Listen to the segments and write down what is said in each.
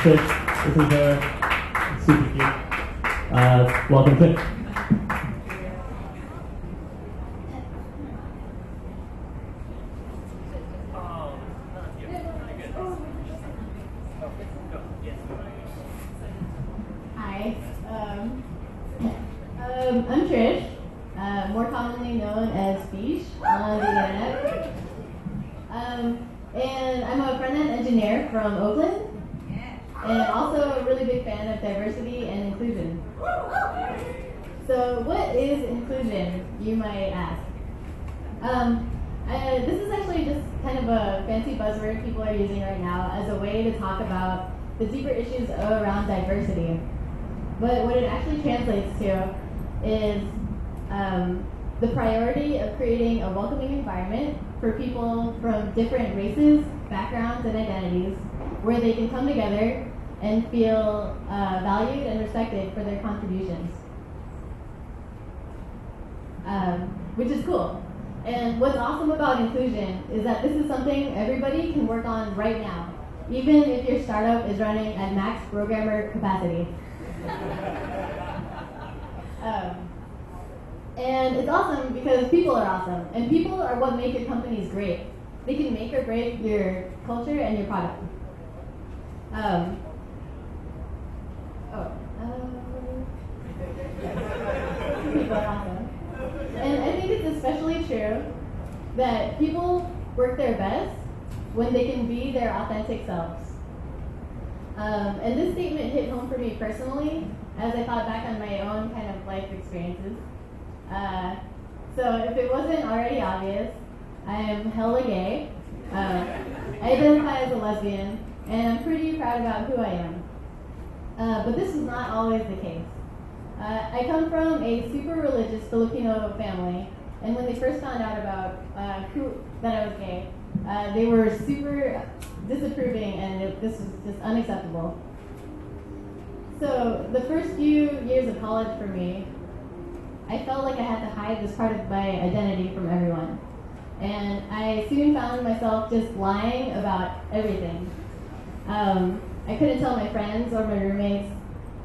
Trish. This is super cute. Welcome, Trish. Hi, I'm Trish, more commonly known as Fish on the internet. And I'm a front-end engineer from Oakland, and also a really big fan of diversity and inclusion. So what is inclusion, you might ask? This is actually just kind of a fancy buzzword people are using right now as a way to talk about the deeper issues around diversity. But what it actually translates to is the priority of creating a welcoming environment for people from different races, backgrounds, and identities, where they can come together and feel valued and respected for their contributions, which is cool. And what's awesome about inclusion is that this is something everybody can work on right now, even if your startup is running at max programmer capacity. And it's awesome because people are awesome, and people are what make your companies great. They can make or break your culture and your product. People are awesome. And I think it's especially true that people work their best when they can be their authentic selves. And this statement hit home for me personally as I thought back on my own kind of life experiences. So if it wasn't already obvious, I am hella gay. I identify as a lesbian, and I'm pretty proud about who I am. But this is not always the case. I come from a super religious Filipino family, and when they first found out about that I was gay, they were super disapproving, and this was just unacceptable. So the first few years of college for me, I felt like I had to hide this part of my identity from everyone. And I soon found myself just lying about everything. I couldn't tell my friends or my roommates,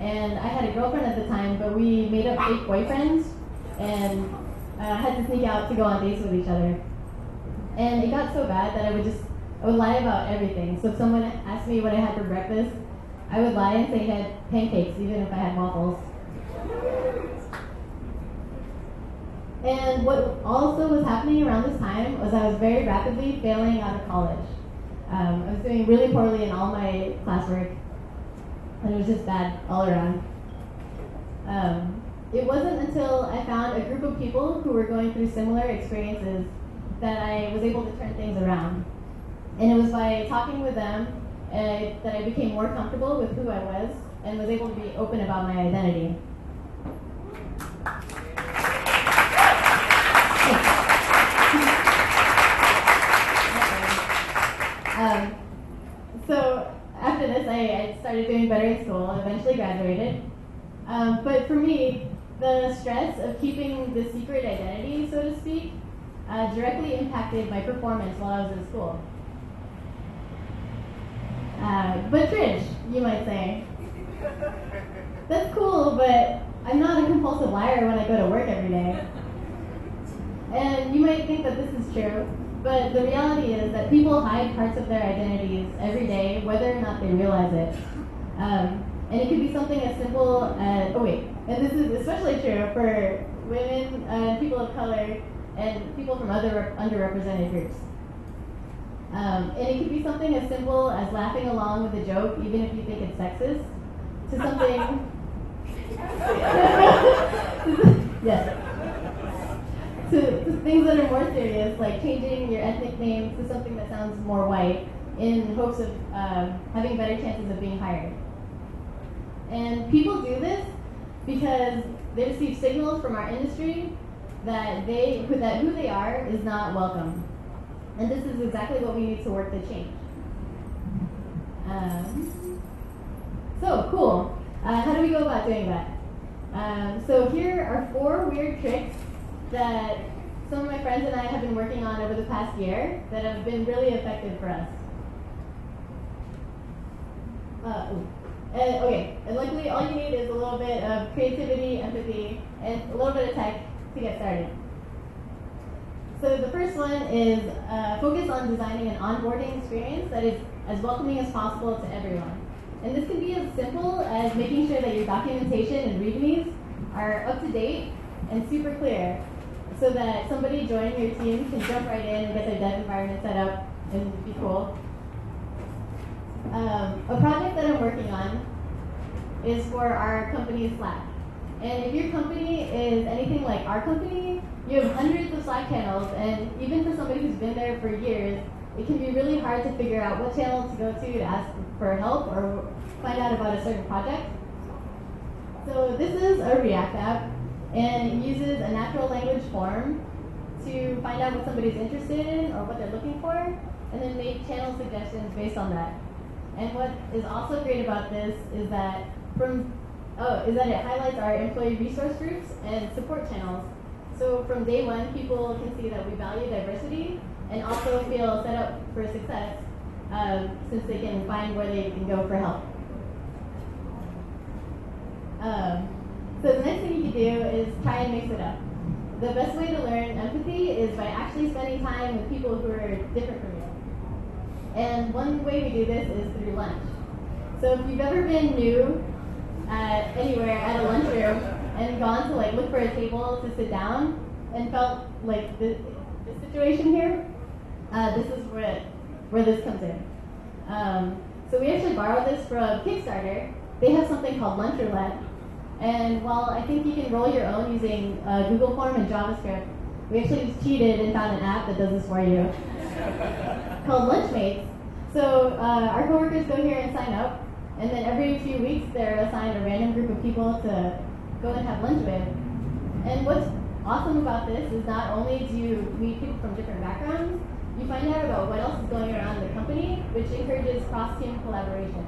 and I had a girlfriend at the time, but we made up fake boyfriends and had to sneak out to go on dates with each other. And it got so bad that I would lie about everything. So if someone asked me what I had for breakfast, I would lie and say I had pancakes, even if I had waffles. And what also was happening around this time was I was very rapidly failing out of college. I was doing really poorly in all my classwork, and it was just bad all around. It wasn't until I found a group of people who were going through similar experiences that I was able to turn things around. And it was by talking with them that I became more comfortable with who I was and was able to be open about my identity. So after this, I started doing better in school and eventually graduated. But for me, the stress of keeping the secret identity, so to speak, directly impacted my performance while I was in school. But Trish, you might say, that's cool, but I'm not a compulsive liar when I go to work every day. And you might think that this is true, but the reality is that people hide parts of their identities every day, whether or not they realize it. And it could be something as simple as, and this is especially true for women, people of color, and people from other underrepresented groups. And it could be something as simple as laughing along with a joke, even if you think it's sexist, to something, yes, to things that are more serious, like changing your ethnic name to something that sounds more white in hopes of having better chances of being hired. And people do this because they receive signals from our industry that who they are is not welcome. And this is exactly what we need to work to change. So cool. How do we go about doing that? So here are 4 weird tricks that some of my friends and I have been working on over the past year that have been really effective for us. Okay, and luckily all you need is a little bit of creativity, empathy, and a little bit of tech to get started. So the first one is focus on designing an onboarding experience that is as welcoming as possible to everyone. And this can be as simple as making sure that your documentation and readmes are up to date and super clear, so that somebody joining your team can jump right in and get their dev environment set up and be cool. A project that I'm working on is for our company's Slack. And if your company is anything like our company, you have hundreds of Slack channels, and even for somebody who's been there for years, it can be really hard to figure out what channel to go to ask for help or find out about a certain project. So this is a React app, and it uses a natural language form to find out what somebody's interested in or what they're looking for, and then make channel suggestions based on that. And what is also great about this is that it highlights our employee resource groups and support channels. So from day one, people can see that we value diversity and also feel set up for success, since they can find where they can go for help. So the next thing you can do is try and mix it up. The best way to learn empathy is by actually spending time with people who are different from you. And one way we do this is through lunch. So if you've ever been new anywhere at a lunchroom and gone to look for a table to sit down and felt like this situation here, this is where this comes in. So we actually borrowed this from Kickstarter. They have something called Lunch Roulette. And while I think you can roll your own using Google Form and JavaScript, we actually just cheated and found an app that does this for you called Lunchmates. So our coworkers go here and sign up, and then every few weeks they're assigned a random group of people to go and have lunch with. And what's awesome about this is not only do you meet people from different backgrounds, you find out about what else is going around the company, which encourages cross-team collaboration.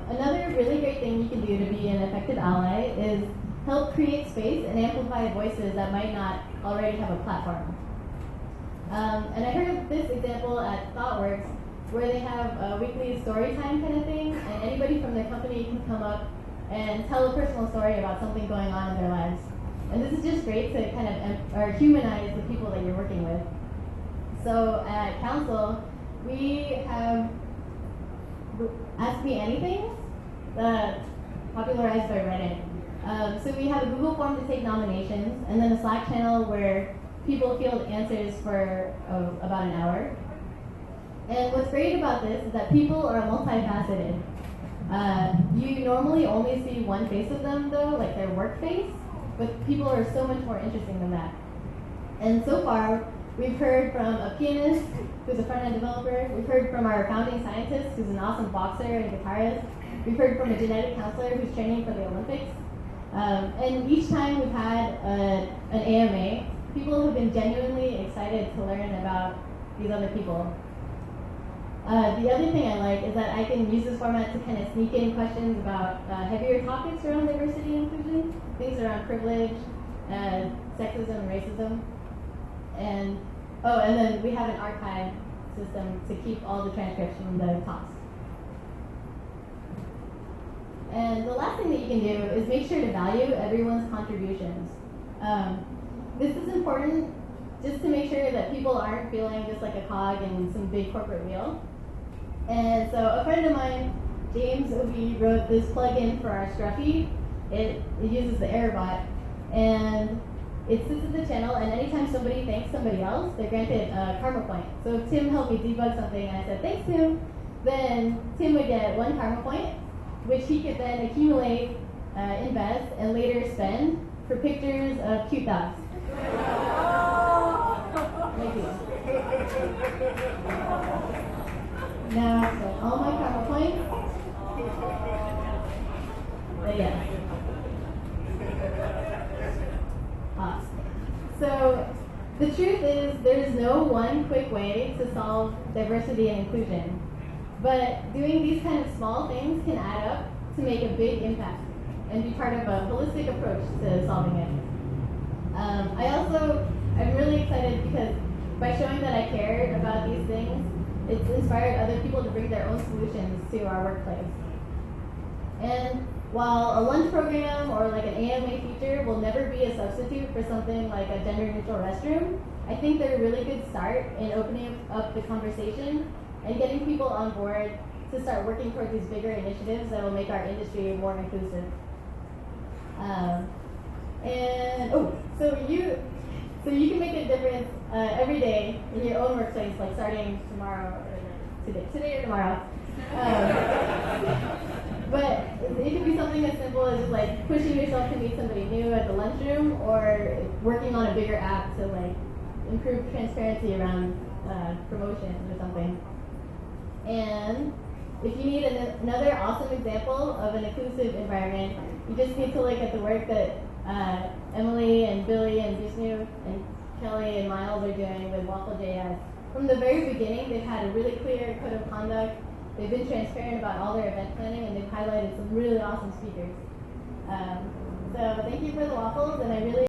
Another really great thing you can do to be an effective ally is help create space and amplify voices that might not already have a platform. And I heard of this example at ThoughtWorks, where they have a weekly story time kind of thing, and anybody from their company can come up and tell a personal story about something going on in their lives. And this is just great to kind of humanize the people that you're working with. So at Council, we have Ask Me Anything, popularized by Reddit. So we have a Google form to take nominations, and then a Slack channel where people field answers for about an hour. And what's great about this is that people are multifaceted. You normally only see one face of them, though, like their work face, but people are so much more interesting than that. And so far, we've heard from a pianist who's a front-end developer. We've heard from our founding scientist who's an awesome boxer and guitarist. We've heard from a genetic counselor who's training for the Olympics. And each time we've had an AMA, people have been genuinely excited to learn about these other people. The other thing I like is that I can use this format to kind of sneak in questions about heavier topics around diversity and inclusion, things around privilege, sexism, and racism. And then we have an archive system to keep all the transcripts from the talks. And the last thing that you can do is make sure to value everyone's contributions. This is important just to make sure that people aren't feeling just like a cog in some big corporate wheel. And so a friend of mine, James, we wrote this plugin for our Scruffy. It uses the Airbot, and it sits at the channel, and anytime somebody thanks somebody else, they're granted a karma point. So if Tim helped me debug something, and I said, thanks, Tim, then Tim would get 1 karma point, which he could then accumulate, invest, and later spend for pictures of cute dogs. Thank you. Now, so all my karma points. But yeah. Awesome. So the truth is there's no one quick way to solve diversity and inclusion. But doing these kind of small things can add up to make a big impact and be part of a holistic approach to solving it. I'm really excited because by showing that I care about these things, it's inspired other people to bring their own solutions to our workplace. And while a lunch program or like an AMA feature will never be a substitute for something like a gender-neutral restroom, I think they're a really good start in opening up the conversation and getting people on board to start working towards these bigger initiatives that will make our industry more inclusive. So you can make a difference every day in your own workplace, like starting tomorrow or today or tomorrow. But it could be something as simple as just like pushing yourself to meet somebody new at the lunchroom, or working on a bigger app to like improve transparency around promotions or something. And if you need another awesome example of an inclusive environment, you just need to look at the work that Emily and Billy and Vishnu and Kelly and Miles are doing with Waffle.js. From the very beginning, they've had a really clear code of conduct. They've been transparent about all their event planning, and they've highlighted some really awesome speakers. So thank you for the waffles, and I really